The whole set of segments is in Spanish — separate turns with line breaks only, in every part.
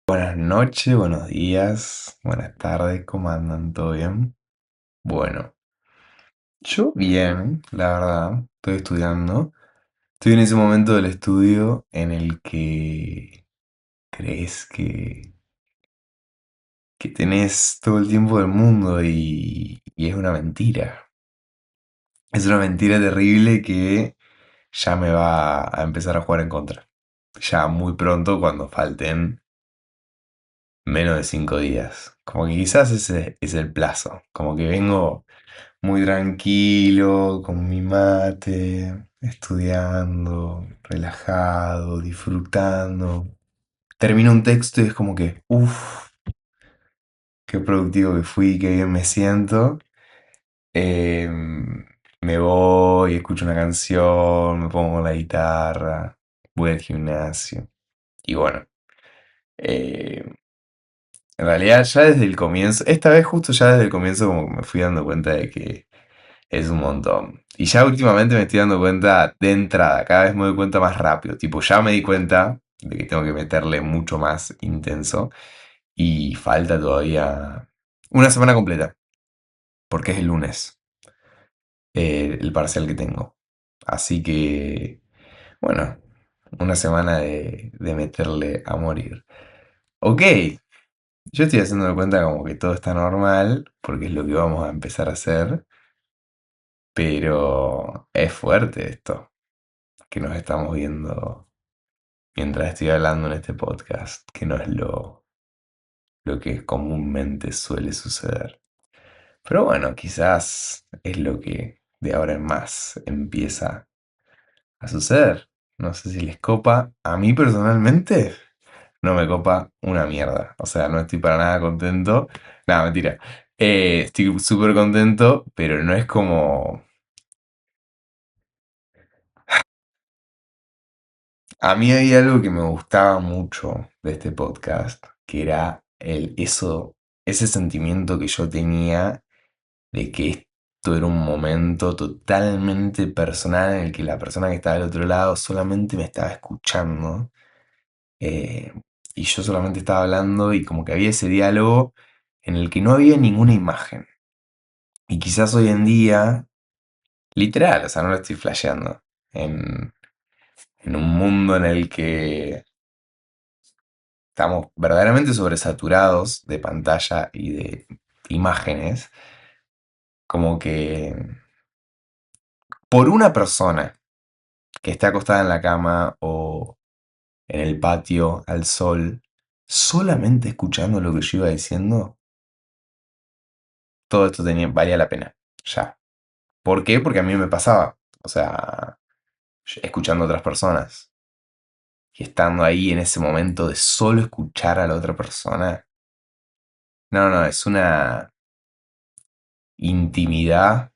Buenas noches, buenos días, buenas tardes, ¿cómo andan? ¿Todo bien? Bueno, yo bien, la verdad, estoy estudiando. Estoy en ese momento del estudio en el que crees que tenés todo el tiempo del mundo y es una mentira. Es una mentira terrible que ya me va a empezar a jugar en contra. Ya muy pronto, cuando falten menos de 5 días. Como que quizás ese es el plazo. Como que vengo muy tranquilo, con mi mate, estudiando, relajado, disfrutando. Termino un texto y es como que, uff, qué productivo que fui, qué bien me siento. Me voy, escucho una canción, me pongo la guitarra, voy al gimnasio. Y bueno, eh, en realidad ya desde el comienzo, esta vez justo ya desde el comienzo como que me fui dando cuenta de que es un montón. Y ya últimamente me estoy dando cuenta de entrada, cada vez me doy cuenta más rápido. Tipo, ya me di cuenta de que tengo que meterle mucho más intenso y falta todavía una semana completa, porque es el lunes, el parcial que tengo. Así que, bueno, una semana de meterle a morir. Ok, yo estoy haciéndome cuenta como que todo está normal, porque es lo que vamos a empezar a hacer, pero es fuerte esto que nos estamos viendo mientras estoy hablando en este podcast, que no es lo que comúnmente suele suceder. Pero bueno, quizás es lo que de ahora en más empieza a suceder. No sé si les copa. A mí personalmente no me copa una mierda. O sea, no estoy para nada contento. Nada, mentira. Estoy súper contento, pero no es como... A mí había algo que me gustaba mucho de este podcast, que era ese sentimiento que yo tenía de que esto era un momento totalmente personal en el que la persona que estaba del otro lado solamente me estaba escuchando, eh, y yo solamente estaba hablando y como que había ese diálogo en el que no había ninguna imagen. Y quizás hoy en día, literal, o sea, no lo estoy flasheando, en un mundo en el que estamos verdaderamente sobresaturados de pantalla y de imágenes, como que por una persona que esté acostada en la cama o en el patio al sol, solamente escuchando lo que yo iba diciendo, todo esto valía la pena. Ya. ¿Por qué? Porque a mí me pasaba. O sea, escuchando a otras personas y estando ahí en ese momento de solo escuchar a la otra persona. No, no, es una intimidad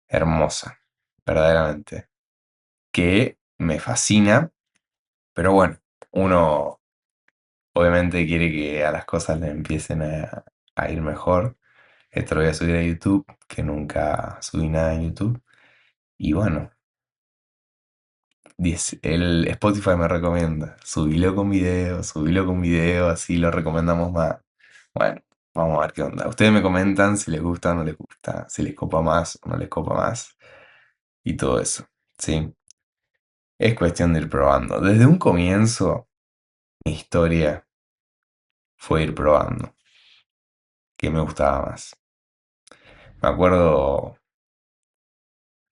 hermosa, verdaderamente, que me fascina, pero bueno, uno obviamente quiere que a las cosas le empiecen a ir mejor. Esto lo voy a subir a YouTube, que nunca subí nada en YouTube. Y bueno, el Spotify me recomienda, subilo con video, así lo recomendamos más. Bueno, vamos a ver qué onda. Ustedes me comentan si les gusta o no les gusta, si les copa más o no les copa más, y todo eso, ¿sí? Es cuestión de ir probando. Desde un comienzo, mi historia fue ir probando qué me gustaba más. Me acuerdo,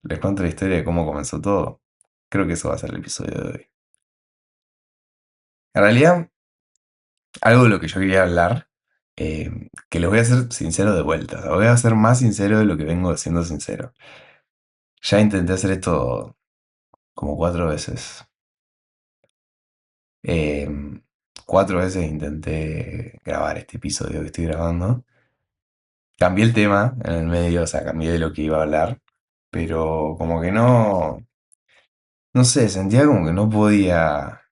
les cuento la historia de cómo comenzó todo. Creo que eso va a ser el episodio de hoy. En realidad, algo de lo que yo quería hablar, que les voy a ser sincero de vuelta. O sea, voy a ser más sincero de lo que vengo siendo sincero. Ya intenté hacer esto como 4 veces. Eh, 4 veces intenté grabar este episodio que estoy grabando. Cambié el tema en el medio, o sea, cambié de lo que iba a hablar, pero como que no sé, sentía como que no podía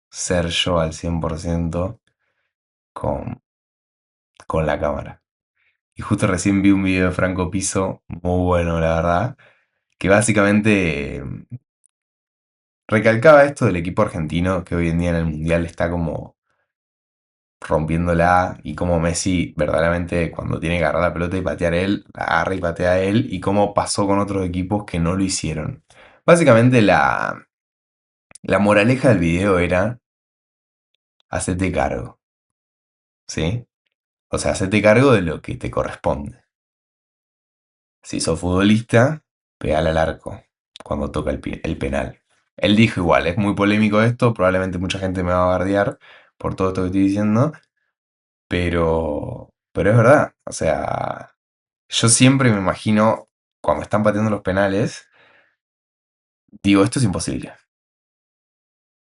ser yo al 100% con, con la cámara. Y justo recién vi un video de Franco Piso, muy bueno, la verdad, que básicamente recalcaba esto del equipo argentino, que hoy en día en el Mundial está como rompiéndola y cómo Messi verdaderamente cuando tiene que agarrar la pelota y patear él, la agarra y patea a él y cómo pasó con otros equipos que no lo hicieron. Básicamente la moraleja del video era hacerte cargo, ¿sí? O sea, hacerte cargo de lo que te corresponde. Si sos futbolista, pegale al arco cuando toca el penal. Él dijo igual, es muy polémico esto, probablemente mucha gente me va a bardear por todo esto que estoy diciendo, pero es verdad. O sea, yo siempre me imagino cuando están pateando los penales, digo, esto es imposible,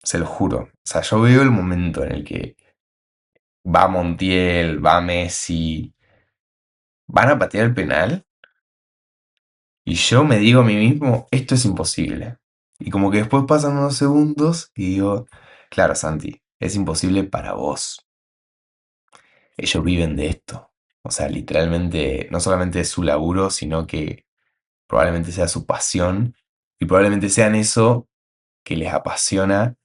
se lo juro. O sea, yo veo el momento en el que va Montiel, va Messi, van a patear el penal y yo me digo a mí mismo, esto es imposible. Y como que después pasan unos segundos y digo, claro, Santi, es imposible para vos. Ellos viven de esto. O sea, literalmente, no solamente es su laburo, sino que probablemente sea su pasión y probablemente sean eso que les apasiona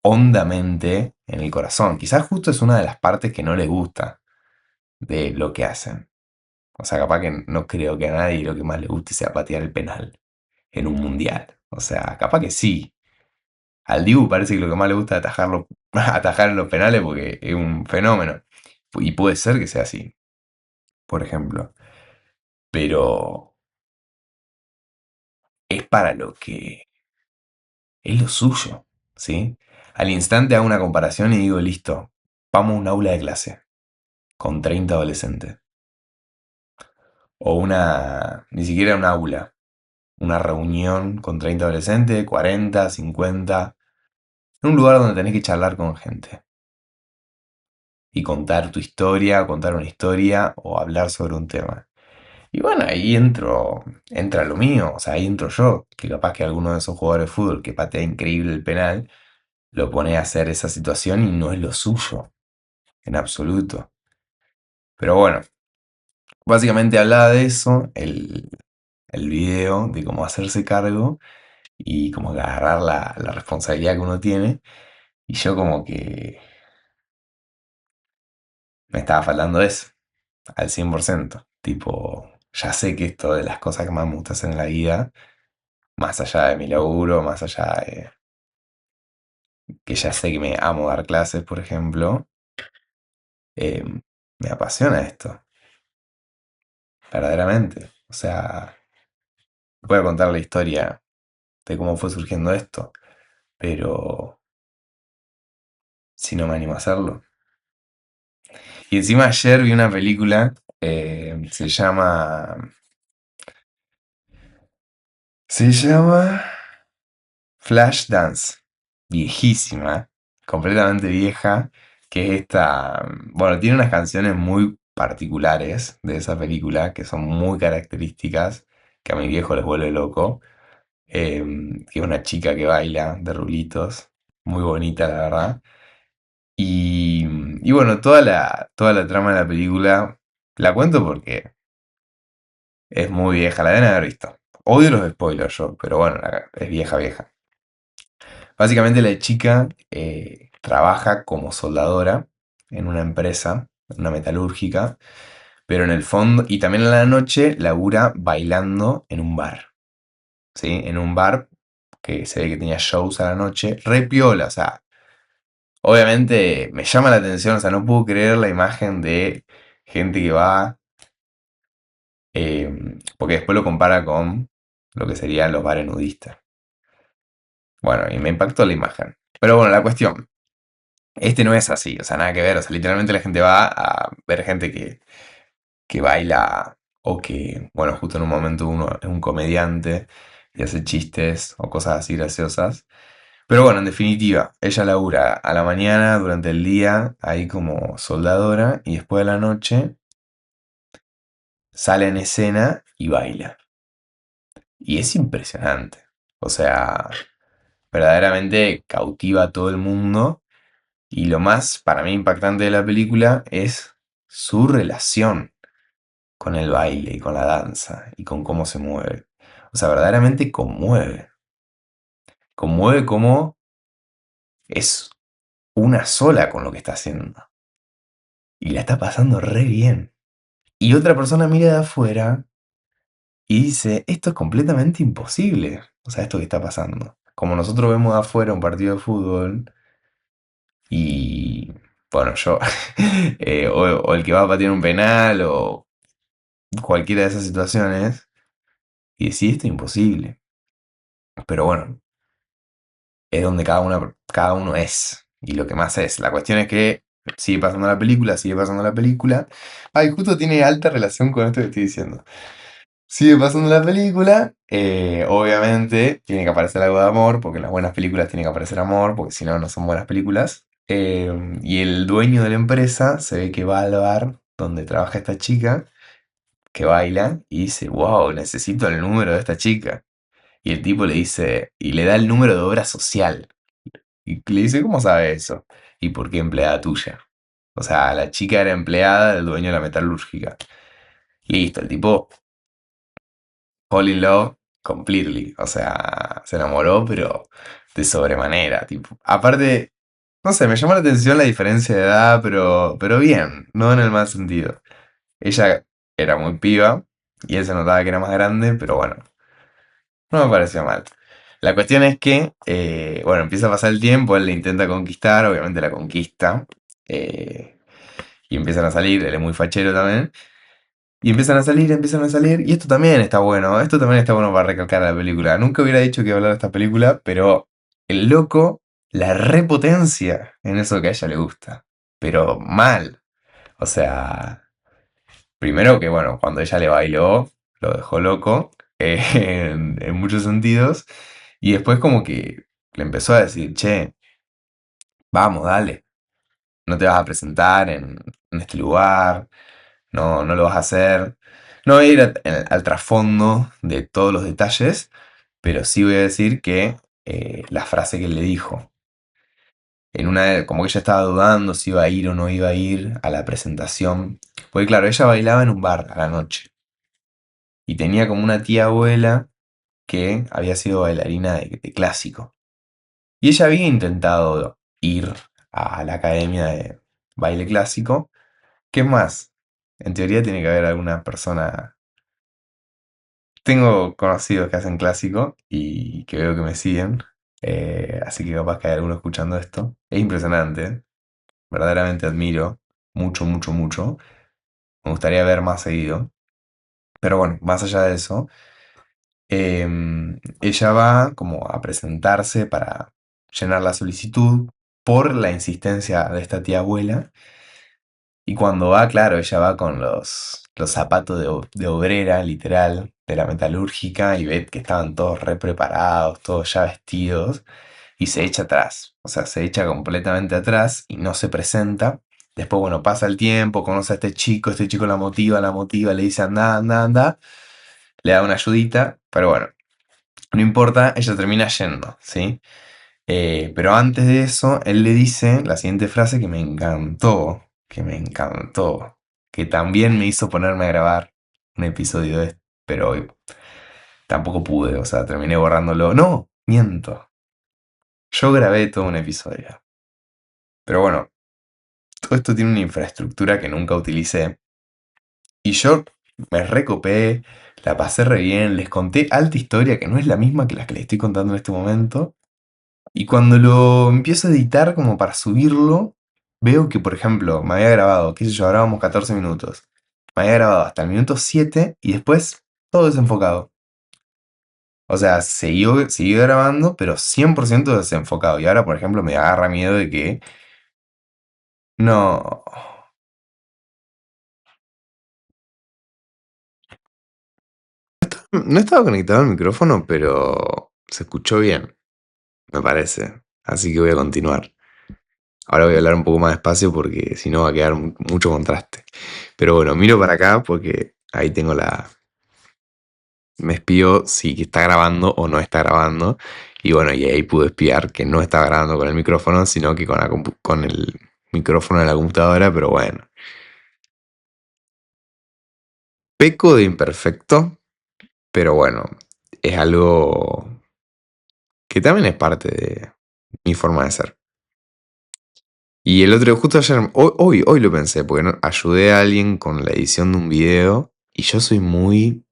hondamente en el corazón. Quizás justo es una de las partes que no les gusta de lo que hacen. O sea, capaz que no creo que a nadie lo que más le guste sea patear el penal en un mundial. O sea, capaz que sí. Al Dibu parece que lo que más le gusta es atajarlo, atajar en los penales porque es un fenómeno. Y puede ser que sea así, por ejemplo. Pero es para lo que es lo suyo, ¿sí? Al instante hago una comparación y digo, listo, vamos a un aula de clase con 30 adolescentes. O ni siquiera un aula, una reunión con 30 adolescentes, 40, 50, en un lugar donde tenés que charlar con gente y contar tu historia, contar una historia o hablar sobre un tema. Y bueno, ahí entra lo mío, o sea, ahí entro yo, que capaz que alguno de esos jugadores de fútbol que patea increíble el penal, lo pone a hacer esa situación y no es lo suyo, en absoluto. Pero bueno, básicamente hablaba de eso, el video, de cómo hacerse cargo y como que agarrar la responsabilidad que uno tiene. Y yo como que me estaba faltando eso, al 100%. Tipo, ya sé que esto de las cosas que más me gusta hacer en la vida, más allá de mi laburo, más allá de que ya sé que me amo dar clases, por ejemplo, eh, me apasiona esto, verdaderamente. O sea, voy a contar la historia de cómo fue surgiendo esto, pero si no me animo a hacerlo. Y encima ayer vi una película, se llama Flashdance, viejísima, completamente vieja, que es esta, bueno, tiene unas canciones muy particulares de esa película, que son muy características, que a mi viejo les vuelve loco, que es una chica que baila de rulitos, muy bonita la verdad. Y bueno, toda la trama de la película, la cuento porque es muy vieja, la deben haber visto. Odio los spoilers yo, pero bueno, es vieja, vieja. Básicamente la chica trabaja como soldadora en una empresa, una metalúrgica, pero en el fondo, y también en la noche labura bailando en un bar, ¿sí? En un bar que se ve que tenía shows a la noche, re piola, o sea, obviamente me llama la atención, o sea, no puedo creer la imagen de gente que va, porque después lo compara con lo que serían los bares nudistas. Bueno, y me impactó la imagen. Pero bueno, la cuestión. Este no es así, o sea, nada que ver. O sea, literalmente la gente va a ver gente que baila o que, bueno, justo en un momento uno es un comediante y hace chistes o cosas así graciosas. Pero bueno, en definitiva, ella labura a la mañana, durante el día, ahí como soldadora y después de la noche sale en escena y baila. Y es impresionante. O sea, verdaderamente cautiva a todo el mundo. Y lo más para mí impactante de la película es su relación con el baile y con la danza y con cómo se mueve. O sea, verdaderamente conmueve. Conmueve como es una sola con lo que está haciendo. y la está pasando re bien. Y otra persona mira de afuera y dice, esto es completamente imposible. O sea, esto que está pasando. Como nosotros vemos de afuera un partido de fútbol y, bueno, yo, o el que va a patear un penal o cualquiera de esas situaciones, y decís, esto es imposible. Pero bueno, es donde cada uno es y lo que más es. La cuestión es que sigue pasando la película, sigue pasando la película. Ay, justo tiene alta relación con esto que estoy diciendo. Sigue pasando la película, obviamente tiene que aparecer algo de amor, porque en las buenas películas tiene que aparecer amor, porque si no, no son buenas películas. Y el dueño de la empresa se ve que va al bar donde trabaja esta chica, que baila, y dice, wow, necesito el número de esta chica. Y el tipo le dice, y le da el número de obra social. Y le dice, ¿cómo sabe eso? Y por qué empleada tuya. O sea, la chica era empleada del dueño de la metalúrgica. Listo, el tipo fall in love completely. O sea, se enamoró, pero de sobremanera. Tipo. Aparte, no sé, me llamó la atención la diferencia de edad, pero bien, no en el mal sentido. Ella era muy piba y él se notaba que era más grande, pero bueno, no me pareció mal. La cuestión es que, bueno, empieza a pasar el tiempo, él le intenta conquistar, obviamente la conquista, eh, y empiezan a salir, él es muy fachero también, y empiezan a salir, y esto también está bueno, esto también está bueno para recalcar a la película. Nunca hubiera dicho que iba a hablar de esta película, pero el loco la repotencia en eso que a ella le gusta, pero mal. O sea, primero que, bueno, cuando ella le bailó, lo dejó loco, en muchos sentidos, y después como que le empezó a decir, che, vamos, dale, no te vas a presentar en este lugar, no, no lo vas a hacer. No voy a ir al trasfondo de todos los detalles, pero sí voy a decir que la frase que él le dijo, como que ella estaba dudando si iba a ir o no iba a ir a la presentación, porque claro, ella bailaba en un bar a la noche y tenía como una tía abuela que había sido bailarina de clásico. Y ella había intentado ir a la academia de baile clásico. ¿Qué más? En teoría tiene que haber alguna persona. Tengo conocidos que hacen clásico y que veo que me siguen. Así que capaz que hay alguno escuchando esto. Es impresionante. Verdaderamente admiro. Mucho, mucho, mucho. Me gustaría ver más seguido. Pero bueno, más allá de eso. Ella va como a presentarse para llenar la solicitud por la insistencia de esta tía abuela. Y cuando va, claro, ella va con los zapatos de obrera, literal, de la metalúrgica, y ve que estaban todos re preparados, todos ya vestidos, y se echa atrás. O sea, se echa completamente atrás y no se presenta. Después, bueno, pasa el tiempo, conoce a este chico la motiva, le dice anda, anda, anda, le da una ayudita, pero bueno, no importa, ella termina yendo, ¿sí? Pero antes de eso, él le dice la siguiente frase que me encantó, que también me hizo ponerme a grabar un episodio de esto, pero hoy tampoco pude, o sea, terminé borrándolo. No, miento, yo grabé todo un episodio. Pero bueno, todo esto tiene una infraestructura que nunca utilicé, y yo me recopé, la pasé re bien, les conté alta historia que no es la misma que la que les estoy contando en este momento. Y cuando lo empiezo a editar como para subirlo, veo que, por ejemplo, me había grabado, qué sé yo, grabamos 14 minutos. Me había grabado hasta el minuto 7 y después todo desenfocado. O sea, siguió grabando, pero 100% desenfocado. Y ahora, por ejemplo, me agarra miedo de que... No... No estaba conectado al micrófono, pero se escuchó bien, me parece. Así que voy a continuar. Ahora voy a hablar un poco más despacio porque si no va a quedar mucho contraste. Pero bueno, miro para acá porque ahí tengo la... Me espío si está grabando o no está grabando. Y bueno, y ahí pude espiar que no estaba grabando con el micrófono, sino que con el micrófono de la computadora. Pero bueno, peco de imperfecto, pero bueno, es algo que también es parte de mi forma de ser. Y el otro, justo ayer, hoy lo pensé, porque ayudé a alguien con la edición de un video y yo soy muy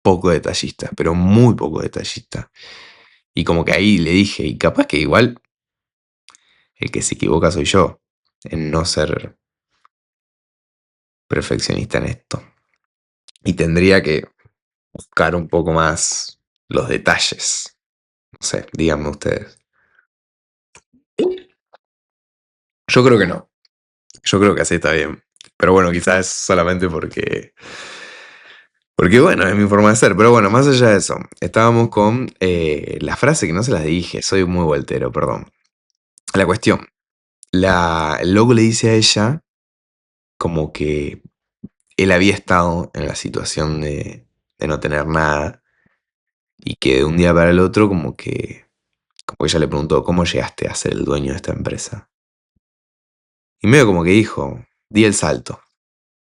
poco detallista, pero muy poco detallista. Y como que ahí le dije, y capaz que igual el que se equivoca soy yo, en no ser perfeccionista en esto. Y tendría que buscar un poco más los detalles. No sé, díganme ustedes. Yo creo que no. Yo creo que así está bien. Pero bueno, quizás solamente porque bueno, es mi forma de ser. Pero bueno, más allá de eso, estábamos con la frase que no se las dije. Soy muy voltero, perdón. La cuestión. El loco le dice a ella como que él había estado en la situación de no tener nada y que de un día para el otro como que ella le preguntó, ¿cómo llegaste a ser el dueño de esta empresa? Y medio como que dijo, di el salto.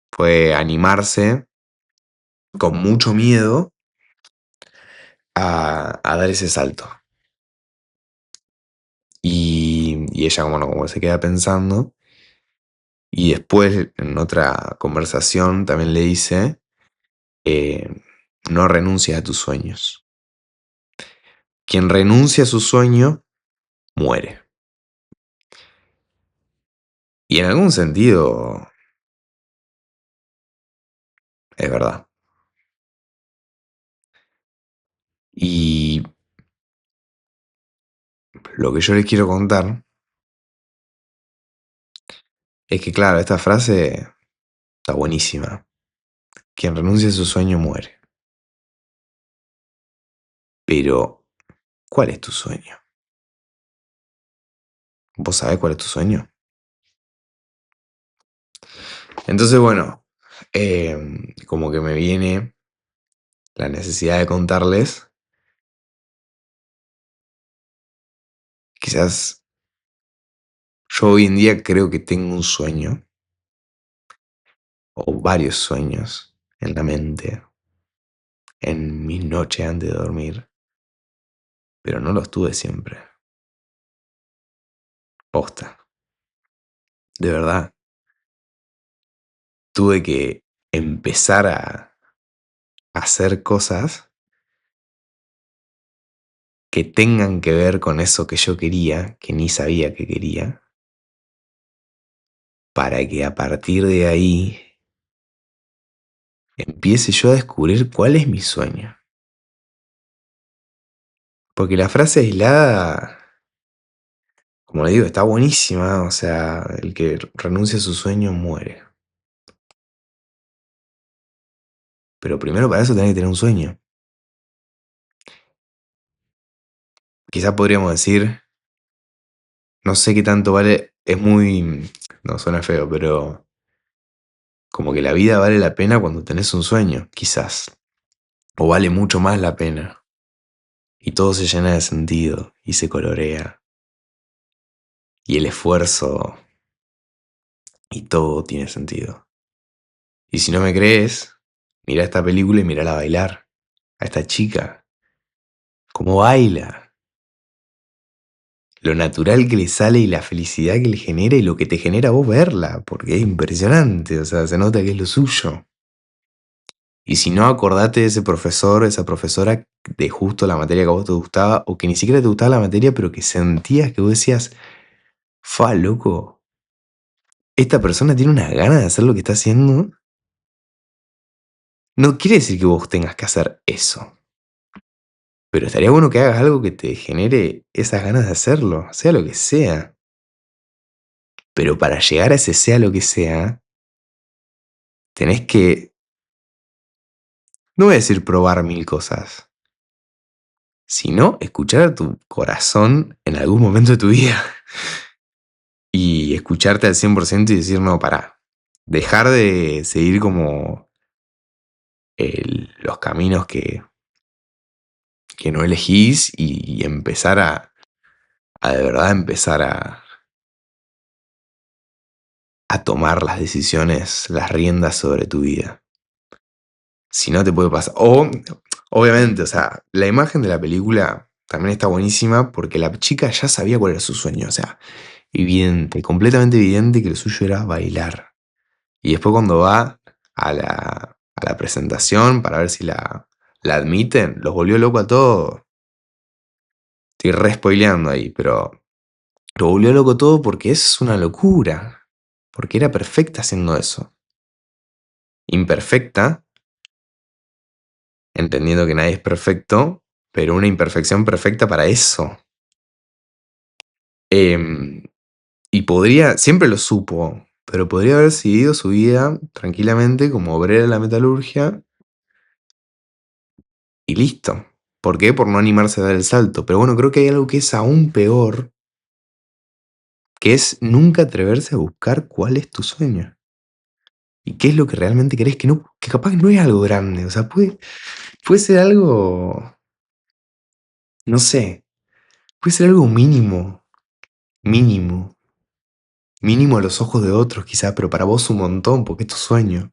Fue animarse con mucho miedo a dar ese salto. Y ella como, no, como se queda pensando. Y después en otra conversación también le dice, eh, no renuncies a tus sueños. Quien renuncia a su sueño, muere. Y en algún sentido, es verdad. Y lo que yo les quiero contar es que, claro, esta frase está buenísima. Quien renuncia a su sueño muere. Pero, ¿cuál es tu sueño? ¿Vos sabés cuál es tu sueño? Entonces, bueno, como que me viene la necesidad de contarles, quizás yo hoy en día creo que tengo un sueño, o varios sueños en la mente, en mis noches antes de dormir, pero no los tuve siempre. Posta, de verdad. Tuve que empezar a hacer cosas que tengan que ver con eso que yo quería, que ni sabía que quería, para que a partir de ahí empiece yo a descubrir cuál es mi sueño. Porque la frase aislada, como le digo, está buenísima. O sea, el que renuncia a su sueño muere. Pero primero para eso tenés que tener un sueño. Quizás podríamos decir, no sé qué tanto vale, es muy... No suena feo, pero como que la vida vale la pena cuando tenés un sueño, quizás. O vale mucho más la pena. Y todo se llena de sentido y se colorea. Y el esfuerzo y todo tiene sentido. Y si no me crees, mira esta película y mírala bailar. A esta chica. Cómo baila. Lo natural que le sale y la felicidad que le genera y lo que te genera a vos verla. Porque es impresionante. O sea, se nota que es lo suyo. Y si no, acordate de ese profesor, esa profesora de justo la materia que a vos te gustaba. O que ni siquiera te gustaba la materia, pero que sentías que vos decías, fa, loco. Esta persona tiene una gana de hacer lo que está haciendo. No quiere decir que vos tengas que hacer eso. Pero estaría bueno que hagas algo que te genere esas ganas de hacerlo, sea lo que sea. Pero para llegar a ese sea lo que sea, tenés que, no voy a decir probar mil cosas, sino escuchar a tu corazón en algún momento de tu vida. Y escucharte al 100% y decir, no, pará. Dejar de seguir como los caminos que no elegís y empezar a de verdad empezar a tomar las decisiones, las riendas sobre tu vida. Si no te puede pasar. O, obviamente, o sea, la imagen de la película también está buenísima porque la chica ya sabía cuál era su sueño, o sea, evidente, completamente evidente que lo suyo era bailar. Y después cuando va a la presentación para ver si la admiten, los volvió loco a todos. Estoy re spoileando ahí, pero lo volvió loco todo porque es una locura. Porque era perfecta haciendo eso. Imperfecta, entendiendo que nadie es perfecto, pero una imperfección perfecta para eso. Em, y podría, siempre lo supo, pero podría haber seguido su vida tranquilamente como obrera de la metalurgia y listo. ¿Por qué? Por no animarse a dar el salto. Pero bueno, creo que hay algo que es aún peor, que es nunca atreverse a buscar cuál es tu sueño. Y qué es lo que realmente querés, que no, que capaz no es algo grande. O sea, puede ser algo, no sé, puede ser algo mínimo, mínimo, mínimo a los ojos de otros quizá, pero para vos un montón, porque es tu sueño.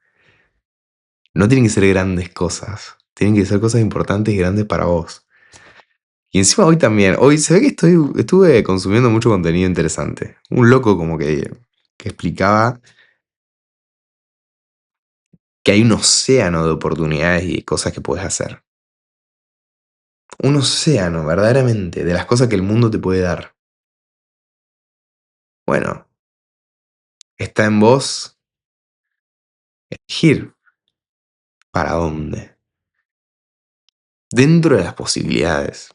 No tienen que ser grandes cosas, tienen que ser cosas importantes y grandes para vos. Y encima hoy también, hoy se ve que estuve consumiendo mucho contenido interesante. Un loco como que explicaba que hay un océano de oportunidades y de cosas que puedes hacer. Un océano, verdaderamente, de las cosas que el mundo te puede dar. Bueno, está en vos elegir para dónde. Dentro de las posibilidades.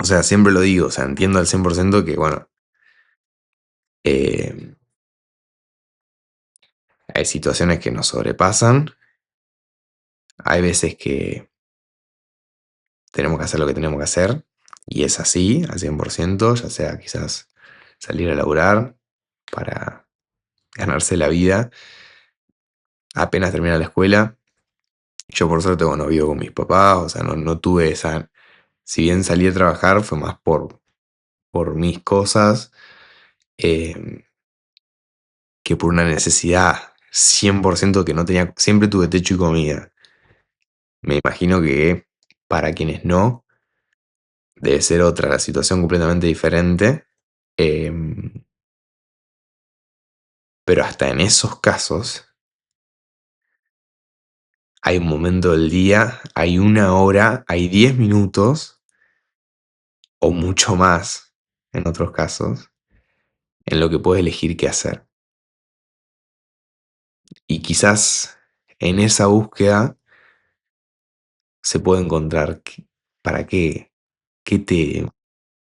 O sea, siempre lo digo, o sea, entiendo al 100% que, bueno, eh, hay situaciones que nos sobrepasan, hay veces que tenemos que hacer lo que tenemos que hacer, y es así, al 100%, ya sea quizás salir a laburar para ganarse la vida, apenas termina la escuela. Yo por suerte, bueno, vivo con mis papás, o sea, no tuve esa... Si bien salí a trabajar fue más por mis cosas eh, que por una necesidad 100% que no tenía, siempre tuve techo y comida. Me imagino que para quienes no, debe ser otra la situación completamente diferente. em, pero hasta en esos casos hay un momento del día, hay una hora, hay 10 minutos o mucho más en otros casos en lo que puedes elegir qué hacer. Y quizás en esa búsqueda se puede encontrar para qué te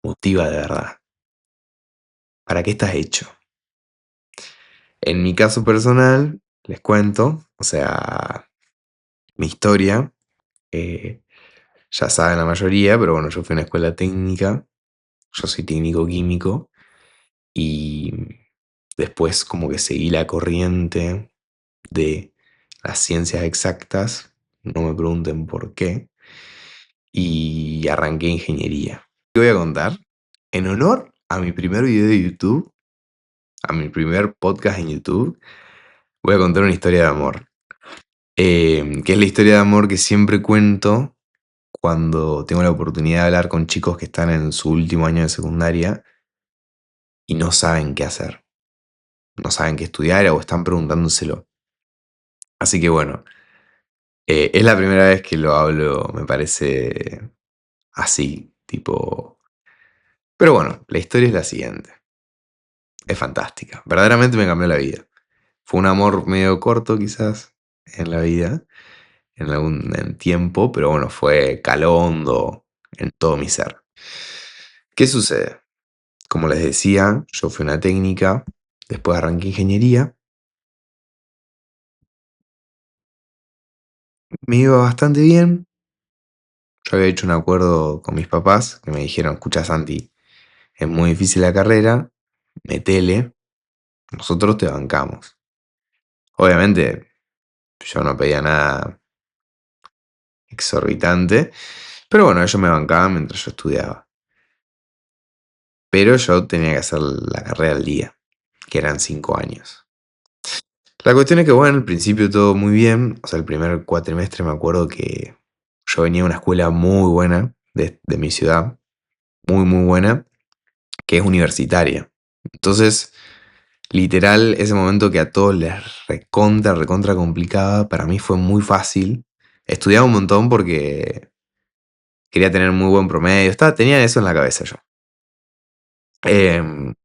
motiva de verdad, para qué estás hecho. En mi caso personal, les cuento, o sea, mi historia, eh, ya saben la mayoría, pero bueno, yo fui a una escuela técnica, yo soy técnico químico y después como que seguí la corriente de las ciencias exactas, no me pregunten por qué, y arranqué ingeniería. ¿Qué voy a contar? En honor a mi primer video de YouTube, a mi primer podcast en YouTube, voy a contar una historia de amor. Que es la historia de amor que siempre cuento cuando tengo la oportunidad de hablar con chicos que están en su último año de secundaria y no saben qué hacer, no saben qué estudiar o están preguntándoselo. Así que bueno, es la primera vez que lo hablo, me parece así, tipo... Pero bueno, la historia es la siguiente. Es fantástica, verdaderamente me cambió la vida. Fue un amor medio corto quizás en la vida, en tiempo, pero bueno, caló hondo en todo mi ser. ¿Qué sucede? Como les decía, yo fui a una técnica, después arranqué ingeniería, me iba bastante bien. Yo había hecho un acuerdo con mis papás que me dijeron, escucha Santi, es muy difícil la carrera, metele, nosotros te bancamos. Obviamente yo no pedía nada exorbitante, pero bueno, ellos me bancaban mientras yo estudiaba. Pero yo tenía que hacer la carrera al día, que eran 5 años. La cuestión es que, bueno, al principio todo muy bien. O sea, el primer cuatrimestre me acuerdo que yo venía de una escuela muy buena de mi ciudad, muy, muy buena, que es universitaria. Entonces, literal, ese momento que a todos les recontra, recontra complicaba, para mí fue muy fácil. Estudiaba un montón porque quería tener muy buen promedio. Tenía eso en la cabeza yo.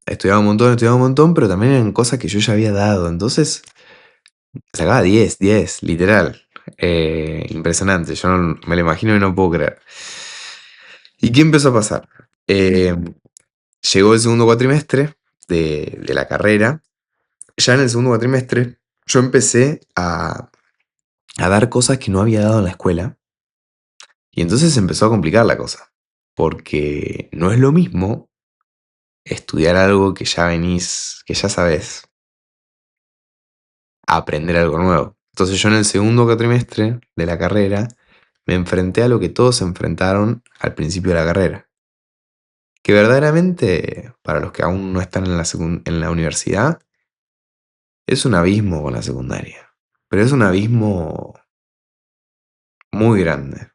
Estudiaba un montón, pero también en cosas que yo ya había dado. Entonces, sacaba 10 10 literal. Impresionante. Yo me lo imagino y no puedo creer. ¿Y qué empezó a pasar? Eh, Llegó el segundo cuatrimestre de la carrera. Ya en el segundo cuatrimestre, yo empecé a dar cosas que no había dado en la escuela. Y entonces se empezó a complicar la cosa. Porque no es lo mismo estudiar algo que ya venís, que ya sabes, a aprender algo nuevo. Entonces yo en el segundo cuatrimestre de la carrera me enfrenté a lo que todos se enfrentaron al principio de la carrera. Que verdaderamente, para los que aún no están en en la universidad, es un abismo con la secundaria. Pero es un abismo muy grande.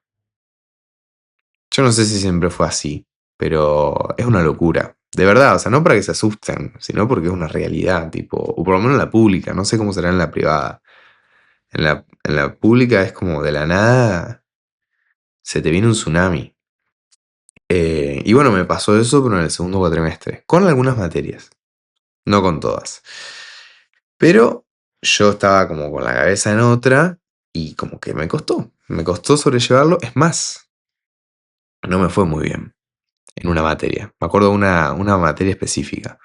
Yo no sé si siempre fue así, pero es una locura. De verdad, o sea, no para que se asusten, sino porque es una realidad, tipo, o por lo menos en la pública, no sé cómo será en la privada. En la pública es como de la nada se te viene un tsunami. Y bueno, me pasó eso, pero en el segundo cuatrimestre, con algunas materias, no con todas. Pero yo estaba como con la cabeza en otra y como que me costó sobrellevarlo. Es más, no me fue muy bien en una materia. Me acuerdo de una materia específica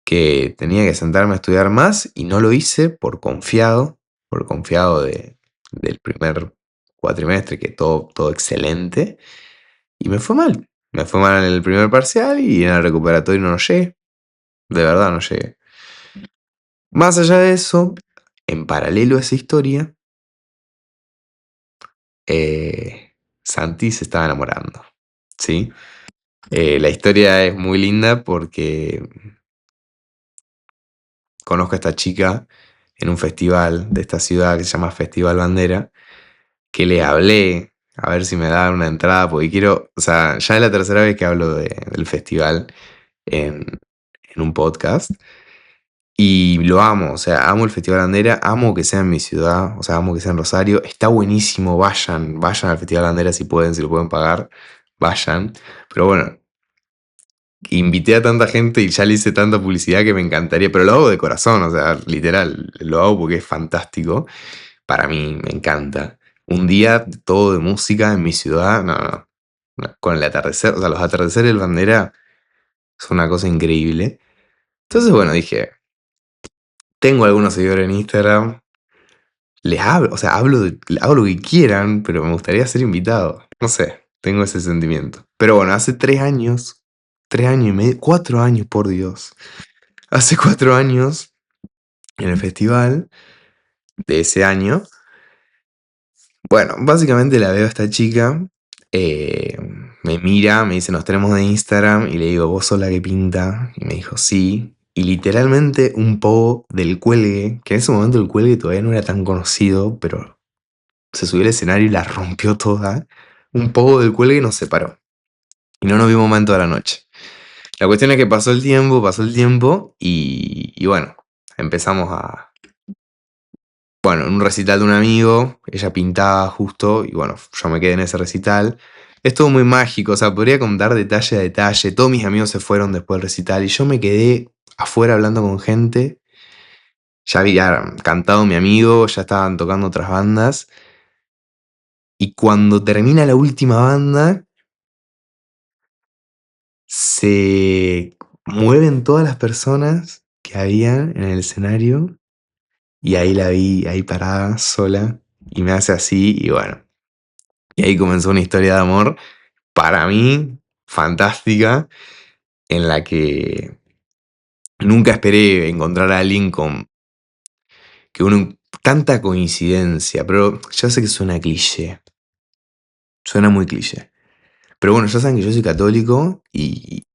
que tenía que sentarme a estudiar más y no lo hice por confiado del primer cuatrimestre, que todo excelente. Y me fue mal. Me fue mal en el primer parcial y en el recuperatorio no llegué. De verdad no llegué. Más allá de eso, en paralelo a esa historia, Santi se estaba enamorando. ¿Sí? La historia es muy linda porque conozco a esta chica en un festival de esta ciudad que se llama Festival Bandera, que le hablé a ver si me daban una entrada, porque quiero, o sea, ya es la tercera vez que hablo del festival en, en un podcast. Y lo amo, o sea, amo el Festival Bandera, amo que sea en mi ciudad, o sea, amo que sea en Rosario. Está buenísimo, vayan al Festival Bandera si pueden, si lo pueden pagar, vayan. Pero bueno, invité a tanta gente y ya le hice tanta publicidad que me encantaría, pero lo hago de corazón, o sea, literal, lo hago porque es fantástico. Para mí me encanta. Un día todo de música en mi ciudad, no, no, no. Con el atardecer, o sea, los atardeceres del Bandera son una cosa increíble. Entonces, bueno, dije, tengo algunos seguidores en Instagram, les hablo, o sea, hago lo que quieran, pero me gustaría ser invitado. No sé, tengo ese sentimiento. Pero bueno, hace 3 años, 3 años y medio, 4 años, por Dios. Hace 4 años, en el festival de ese año, bueno, básicamente la veo a esta chica, eh, me mira, me dice, nos tenemos de Instagram, y le digo, ¿vos sos la que pinta? Y me dijo, sí. Y literalmente un poco del cuelgue, que en ese momento el cuelgue todavía no era tan conocido, pero se subió al escenario y la rompió toda. Un poco del cuelgue nos separó. Y no nos vimos más en toda la noche. La cuestión es que pasó el tiempo y bueno, empezamos a... Bueno, en un recital de un amigo, ella pintaba justo y bueno, yo me quedé en ese recital. Es todo muy mágico, o sea, podría contar detalle a detalle. Todos mis amigos se fueron después del recital y yo me quedé afuera hablando con gente. Ya había cantado mi amigo, ya estaban tocando otras bandas. Y cuando termina la última banda, se mueven todas las personas que habían en el escenario y ahí la vi ahí parada sola y me hace así y bueno, y ahí comenzó una historia de amor para mí fantástica en la que nunca esperé encontrar a alguien con que uno tanta coincidencia, pero ya sé que suena cliché, suena muy cliché. Pero bueno, ya saben que yo soy católico y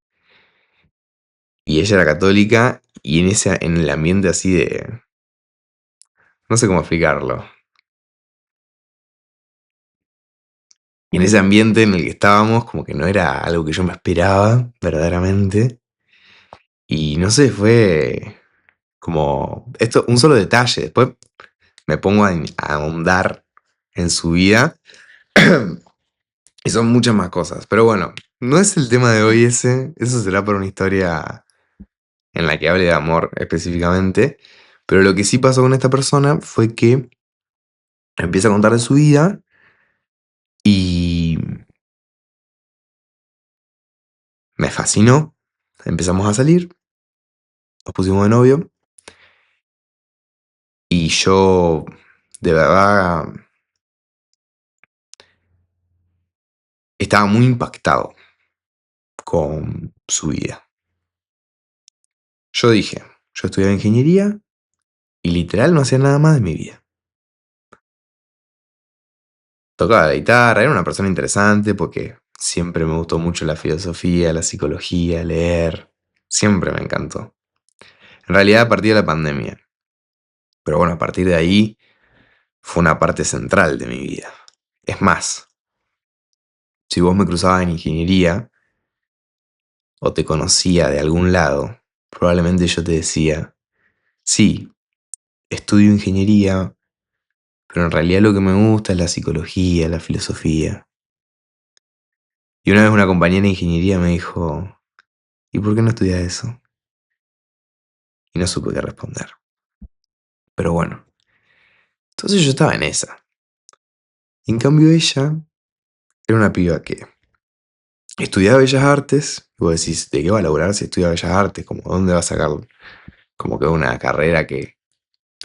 ella era católica y en el ambiente así de no sé cómo explicarlo. Y en ese ambiente en el que estábamos, como que no era algo que yo me esperaba, verdaderamente. Y no sé, fue como esto, un solo detalle. Después me pongo a ahondar en su vida. Y son muchas más cosas. Pero bueno, no es el tema de hoy ese. Eso será para una historia en la que hable de amor específicamente. Pero lo que sí pasó con esta persona fue que empieza a contar de su vida y me fascinó. Empezamos a salir, nos pusimos de novio y yo de verdad estaba muy impactado con su vida. Yo dije, yo estudiaba ingeniería y literal no hacía nada más de mi vida. Tocaba la guitarra, era una persona interesante porque siempre me gustó mucho la filosofía, la psicología, leer. Siempre me encantó. En realidad a partir de la pandemia. Pero bueno, a partir de ahí fue una parte central de mi vida. Es más, si vos me cruzabas en ingeniería o te conocía de algún lado, probablemente yo te decía, sí, estudio ingeniería, pero en realidad lo que me gusta es la psicología, la filosofía. Y una vez una compañera de ingeniería me dijo, ¿y por qué no estudias eso? Y no supe qué responder. Pero bueno, entonces yo estaba en esa. Y en cambio ella era una piba que estudiaba Bellas Artes. Y vos decís, ¿de qué va a laburar si estudia Bellas Artes? Como, ¿dónde va a sacar como que una carrera que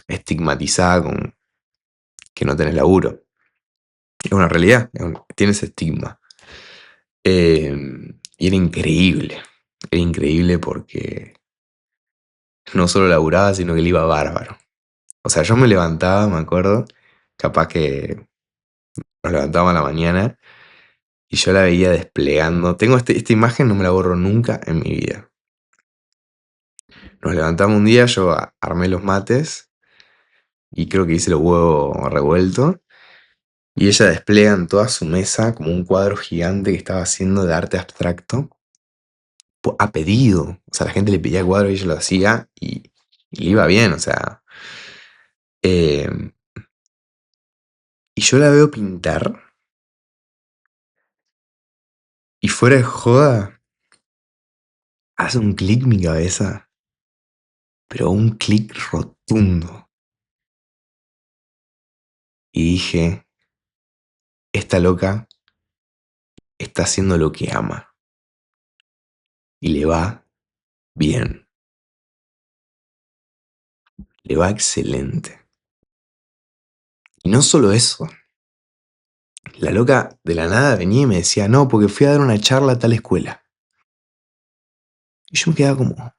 estigmatizada con que no tenés laburo? Es una realidad, tiene ese estigma. Y era increíble. Era increíble porque no solo laburaba, sino que le iba bárbaro. O sea, yo me levantaba, me acuerdo, capaz que nos levantábamos a la mañana y yo la veía desplegando. Tengo esta imagen, no me la borro nunca en mi vida. Nos levantamos un día, yo armé los mates y creo que hice los huevos revueltos. Y ella despliega en toda su mesa como un cuadro gigante que estaba haciendo de arte abstracto a pedido. O sea, la gente le pedía el cuadro y ella lo hacía y le iba bien, o sea. Eh, y yo la veo pintar y fuera de joda, hace un clic mi cabeza, pero un clic rotundo. Y dije, esta loca está haciendo lo que ama y le va bien, le va excelente. Y no solo eso, la loca de la nada venía y me decía, no, porque fui a dar una charla a tal escuela. Y yo me quedaba como,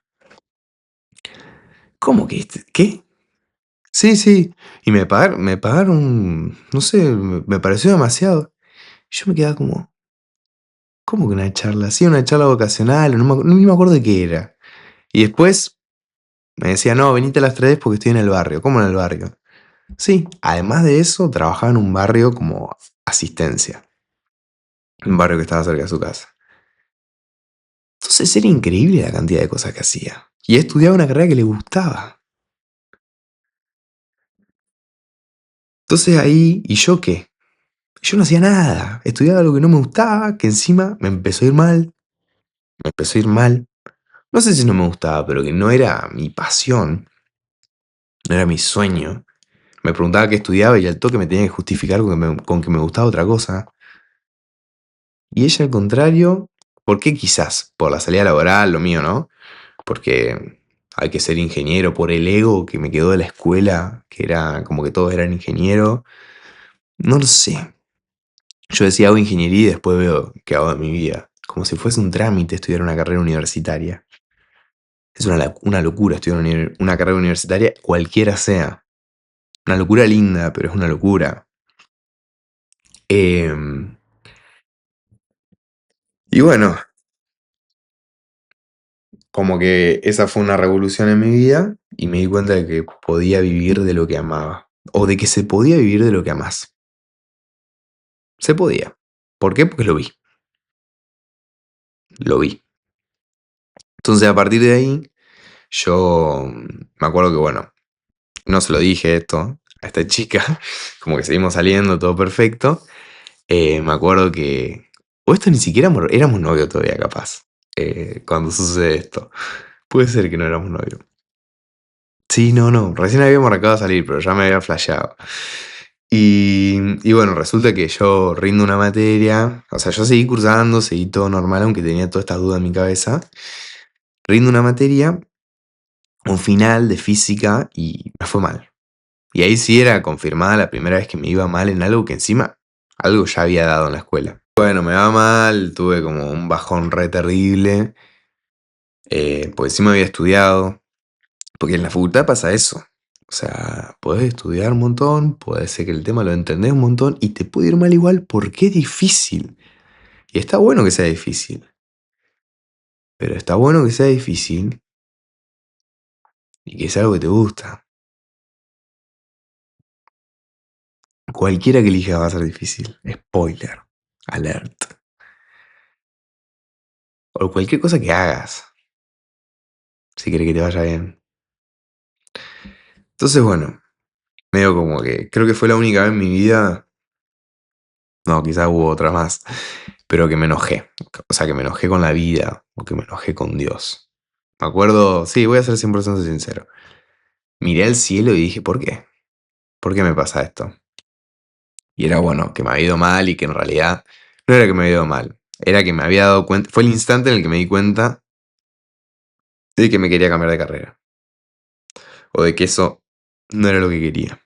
¿cómo que? ¿Qué? Sí, sí. Y me pagaron, no sé, me pareció demasiado. Y yo me quedaba como, ¿cómo que una charla? Sí, una charla vocacional, ni me acuerdo de qué era. Y después me decía, no, venite a las 3 porque estoy en el barrio. ¿Cómo en el barrio? Sí, además de eso, trabajaba en un barrio como asistencia. Un barrio que estaba cerca de su casa. Entonces era increíble la cantidad de cosas que hacía. Y estudiaba una carrera que le gustaba. Entonces ahí, ¿y yo qué? Yo no hacía nada. Estudiaba lo que no me gustaba, que encima me empezó a ir mal. Me empezó a ir mal. No sé si no me gustaba, pero que no era mi pasión. No era mi sueño. Me preguntaba qué estudiaba y al toque me tenía que justificar con que me gustaba otra cosa. Y ella al contrario, ¿por qué quizás? Por la salida laboral, lo mío, ¿no? Porque hay que ser ingeniero, por el ego que me quedó de la escuela, que era como que todos eran ingenieros. No lo sé. Yo decía hago ingeniería y después veo qué hago de mi vida. Como si fuese un trámite estudiar una carrera universitaria. Es una locura estudiar una carrera universitaria, cualquiera sea. Una locura linda, pero es una locura. Em, y bueno, como que esa fue una revolución en mi vida y me di cuenta de que podía vivir de lo que amaba. O de que se podía vivir de lo que amás. Se podía. ¿Por qué? Porque lo vi. Lo vi. Entonces, a partir de ahí, yo me acuerdo que, bueno, no se lo dije esto a esta chica, como que seguimos saliendo, todo perfecto. Me acuerdo que, o esto ni siquiera éramos novios todavía, capaz, cuando sucede esto. Puede ser que no éramos novios. Sí, no, no, recién habíamos arrancado a salir, pero ya me había flasheado. Y bueno, resulta que yo rindo una materia, o sea, yo seguí cursando, seguí todo normal, aunque tenía todas estas dudas en mi cabeza. Rindo una materia, un final de física y me fue mal. Y ahí sí era confirmada la primera vez que me iba mal en algo que encima algo ya había dado en la escuela. Bueno, me va mal, tuve como un bajón re terrible, pues encima había estudiado, porque en la facultad pasa eso. O sea, podés estudiar un montón, puede ser que el tema lo entendés un montón y te puede ir mal igual porque es difícil. Y está bueno que sea difícil, pero está bueno que sea difícil y que sea algo que te gusta. Cualquiera que elijas va a ser difícil. Spoiler. Alert. O cualquier cosa que hagas, si querés que te vaya bien. Entonces, bueno, medio como que creo que fue la única vez en mi vida, no, quizás hubo otra más, pero que me enojé. O sea, que me enojé con la vida o que me enojé con Dios. Me acuerdo, sí, voy a ser 100% sincero. Miré al cielo y dije, ¿por qué? ¿Por qué me pasa esto? Y era bueno, que me había ido mal y que en realidad no era que me había ido mal, era que me había dado cuenta, fue el instante en el que me di cuenta de que me quería cambiar de carrera o de que eso no era lo que quería.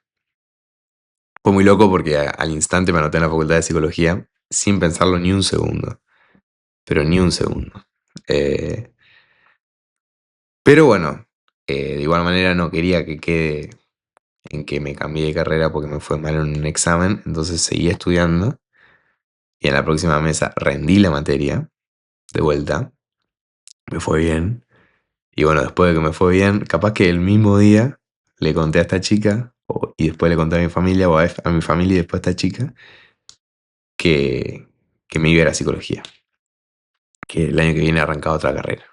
Fue muy loco porque al instante me anoté en la facultad de psicología sin pensarlo ni un segundo, pero ni un segundo. Eh, pero bueno, de igual manera no quería que quede en que me cambié de carrera porque me fue mal en un examen, entonces seguí estudiando y en la próxima mesa rendí la materia de vuelta, me fue bien. Y bueno, después de que me fue bien, capaz que el mismo día le conté a esta chica, y después le conté a mi familia, o a mi familia y después a esta chica, que, que me iba a ir a psicología, que el año que viene arrancaba otra carrera.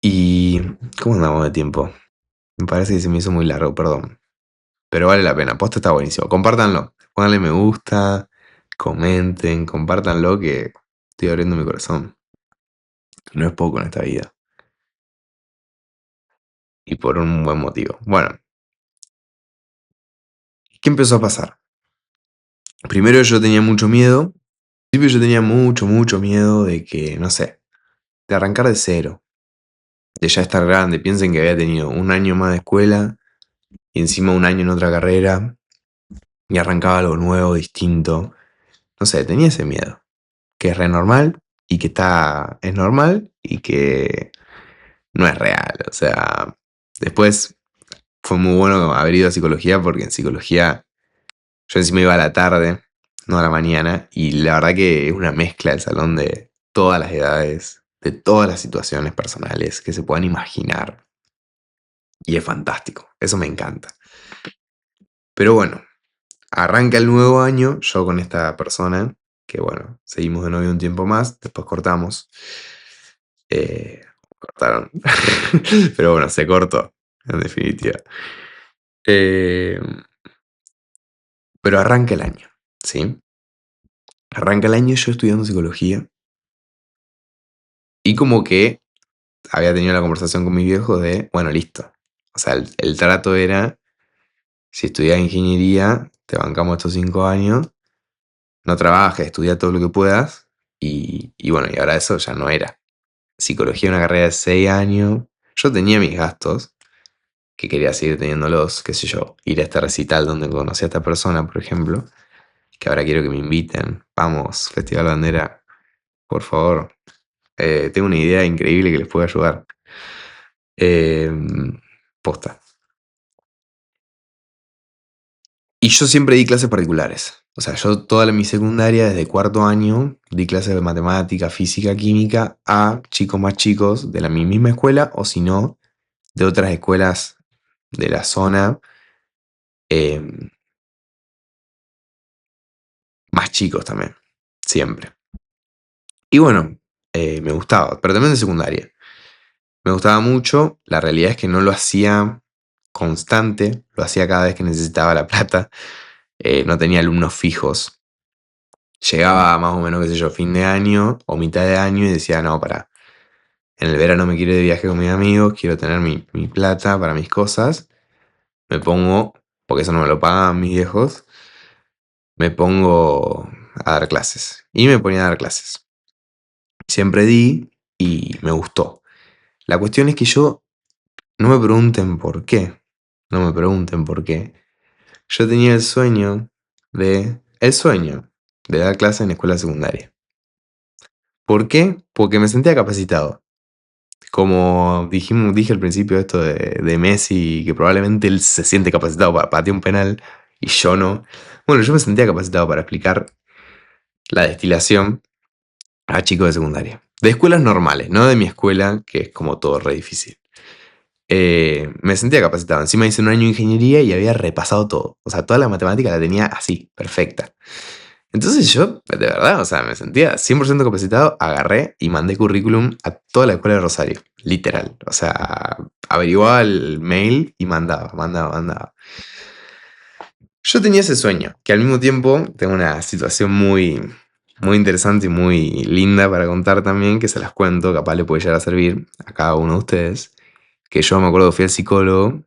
Y, ¿cómo andamos de tiempo? Me parece que se me hizo muy largo, perdón. Pero vale la pena, posta está buenísimo. Compártanlo, pónganle me gusta, comenten, compártanlo que estoy abriendo mi corazón. No es poco en esta vida. Y por un buen motivo. Bueno, ¿qué empezó a pasar? Primero yo tenía mucho miedo. Al principio yo tenía mucho, mucho miedo de que, no sé, de arrancar de cero, de ya estar grande. Piensen que había tenido un año más de escuela y encima un año en otra carrera y arrancaba algo nuevo, distinto. No sé, tenía ese miedo, que es re normal y que es normal y que no es real. O sea, después fue muy bueno haber ido a psicología porque en psicología yo encima iba a la tarde, no a la mañana, y la verdad que es una mezcla el salón de todas las edades, de todas las situaciones personales que se puedan imaginar. Y es fantástico, eso me encanta. Pero bueno, arranca el nuevo año, yo con esta persona, que bueno, seguimos de novio un tiempo más, después cortamos. Eh, cortaron. Pero bueno, se cortó, en definitiva. Eh, pero arranca el año, ¿sí? Arranca el año yo estudiando psicología y como que había tenido la conversación con mi viejo de, bueno, listo. O sea, el trato era, si estudias ingeniería, te bancamos estos 5 años, no trabajes, estudia todo lo que puedas. Y bueno, y ahora eso ya no era. Psicología, una carrera de 6 años. Yo tenía mis gastos, que quería seguir teniéndolos, qué sé yo, ir a este recital donde conocí a esta persona, por ejemplo, que ahora quiero que me inviten. Vamos, Festival Bandera, por favor. Tengo una idea increíble que les puede ayudar. Eh, posta. Y yo siempre di clases particulares. O sea, yo toda mi secundaria, desde cuarto año, di clases de matemática, física, química a chicos más chicos de la misma escuela o si no, de otras escuelas de la zona. em, más chicos también, siempre. Y bueno, me gustaba, pero también de secundaria. Me gustaba mucho, la realidad es que no lo hacía constante, lo hacía cada vez que necesitaba la plata, no tenía alumnos fijos. Llegaba más o menos, qué sé yo, fin de año o mitad de año y decía, no, para, en el verano me quiero ir de viaje con mis amigos, quiero tener mi plata para mis cosas, me pongo, porque eso no me lo pagan mis viejos, me pongo a dar clases. Y me ponía a dar clases. Siempre di y me gustó. La cuestión es que yo, no me pregunten por qué, no me pregunten por qué. Yo tenía el sueño de dar clases en escuela secundaria. ¿Por qué? Porque me sentía capacitado. Como dije al principio esto de Messi, que probablemente él se siente capacitado para patear un penal y yo no. Bueno, yo me sentía capacitado para explicar la destilación a chicos de secundaria. De escuelas normales, no de mi escuela, que es como todo re difícil. Me sentía capacitado. Encima hice un año de ingeniería y había repasado todo. O sea, toda la matemática la tenía así, perfecta. Entonces yo, de verdad, o sea, me sentía 100% capacitado, agarré y mandé currículum a toda la escuela de Rosario, literal. O sea, averiguaba el mail y mandaba. Yo tenía ese sueño, que al mismo tiempo tengo una situación muy interesante y muy linda para contar también, que se las cuento, capaz le puede llegar a servir a cada uno de ustedes. Que yo me acuerdo que fui al psicólogo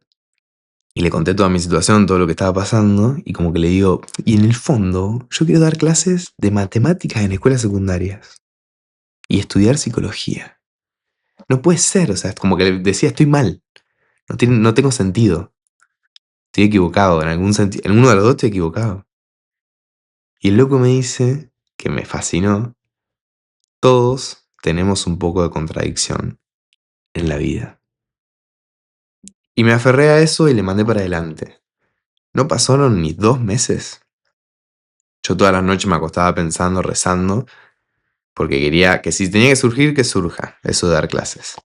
y le conté toda mi situación, todo lo que estaba pasando, y como que le digo, y en el fondo, yo quiero dar clases de matemáticas en escuelas secundarias y estudiar psicología. No puede ser, o sea, es como que le decía, estoy mal, no tengo sentido, estoy equivocado, en algún sentido, en uno de los dos estoy equivocado. Y el loco me dice, que me fascinó, todos tenemos un poco de contradicción en la vida. Y me aferré a eso y le mandé para adelante. No pasaron ni 2 meses. Yo todas las noches me acostaba pensando, rezando, porque quería que si tenía que surgir, que surja, eso de dar clases.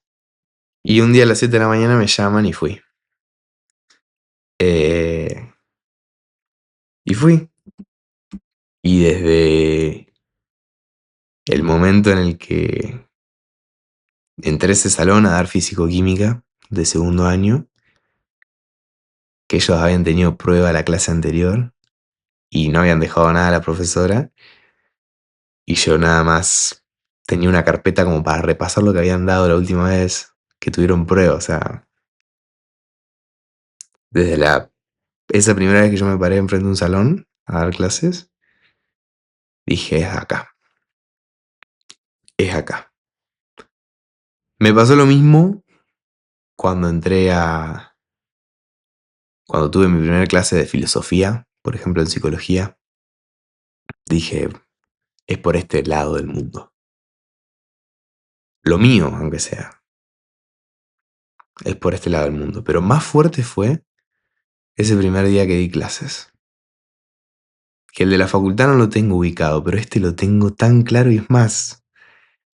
Y un día a las 7 de la mañana me llaman y fui. Eh, y fui. Y desde el momento en el que entré a ese salón a dar físico-química de segundo año, que ellos habían tenido prueba la clase anterior y no habían dejado nada a la profesora, y yo nada más tenía una carpeta como para repasar lo que habían dado la última vez que tuvieron prueba. O sea, desde esa primera vez que yo me paré enfrente de un salón a dar clases, dije, es acá. Me pasó lo mismo cuando cuando tuve mi primera clase de filosofía, por ejemplo en psicología, dije, es por este lado del mundo. Lo mío, aunque sea, es por este lado del mundo. Pero más fuerte fue ese primer día que di clases. Que el de la facultad no lo tengo ubicado, pero este lo tengo tan claro, y es más,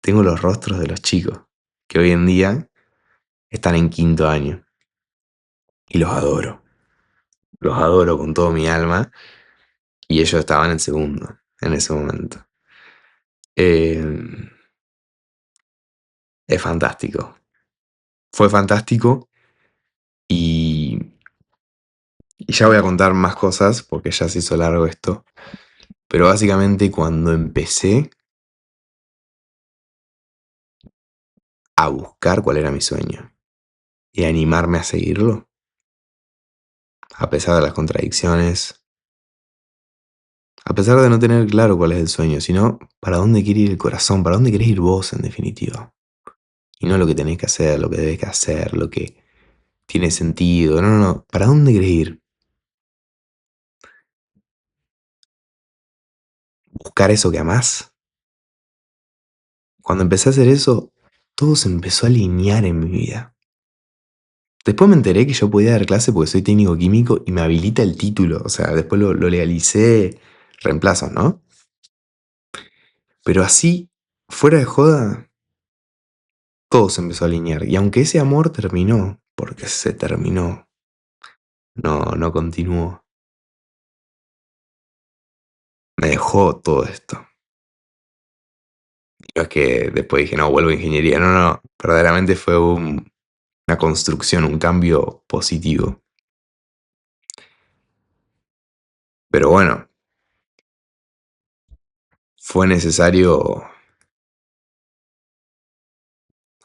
tengo los rostros de los chicos, que hoy en día están en quinto año. Y los adoro con todo mi alma, y ellos estaban en segundo, en ese momento. Eh, es fantástico. Fue fantástico y, y ya voy a contar más cosas porque ya se hizo largo esto. Pero básicamente cuando empecé a buscar cuál era mi sueño y a animarme a seguirlo, a pesar de las contradicciones, a pesar de no tener claro cuál es el sueño, sino para dónde quiere ir el corazón, para dónde querés ir vos en definitiva. Y no lo que tenés que hacer, lo que debes que hacer, lo que tiene sentido. No. ¿Para dónde querés ir? Buscar eso que amás. Cuando empecé a hacer eso, todo se empezó a alinear en mi vida. Después me enteré que yo podía dar clase porque soy técnico químico y me habilita el título. O sea, después lo legalicé, reemplazos, ¿no? Pero así, fuera de joda, todo se empezó a alinear. Y aunque ese amor terminó, porque se terminó, no continuó. me dejó todo esto. No es que después dije, no, vuelvo a ingeniería. No, no, verdaderamente fue una construcción, un cambio positivo. Pero bueno, fue necesario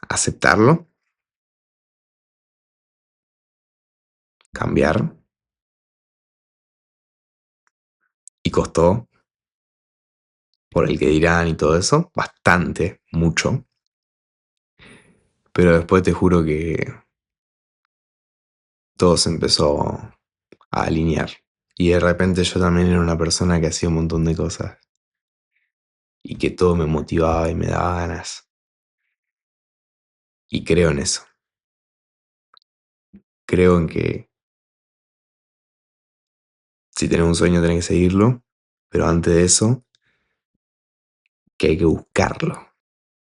aceptarlo, cambiar, y costó por el que dirán y todo eso, bastante, mucho. Pero después te juro que todo se empezó a alinear. Y de repente yo también era una persona que hacía un montón de cosas y que todo me motivaba y me daba ganas. Y creo en eso. Creo en que si tenés un sueño tenés que seguirlo, pero antes de eso, que hay que buscarlo,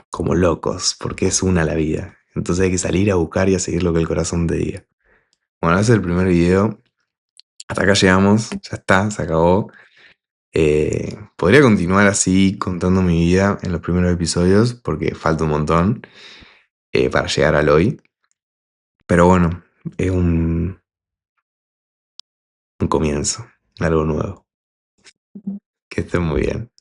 como locos, porque es una la vida. Entonces hay que salir a buscar y a seguir lo que el corazón te diga. Bueno, ese es el primer video. Hasta acá llegamos, ya está, se acabó. Podría continuar así contando mi vida en los primeros episodios, porque falta un montón para llegar al hoy. Pero bueno, es un comienzo, algo nuevo. Que estén muy bien.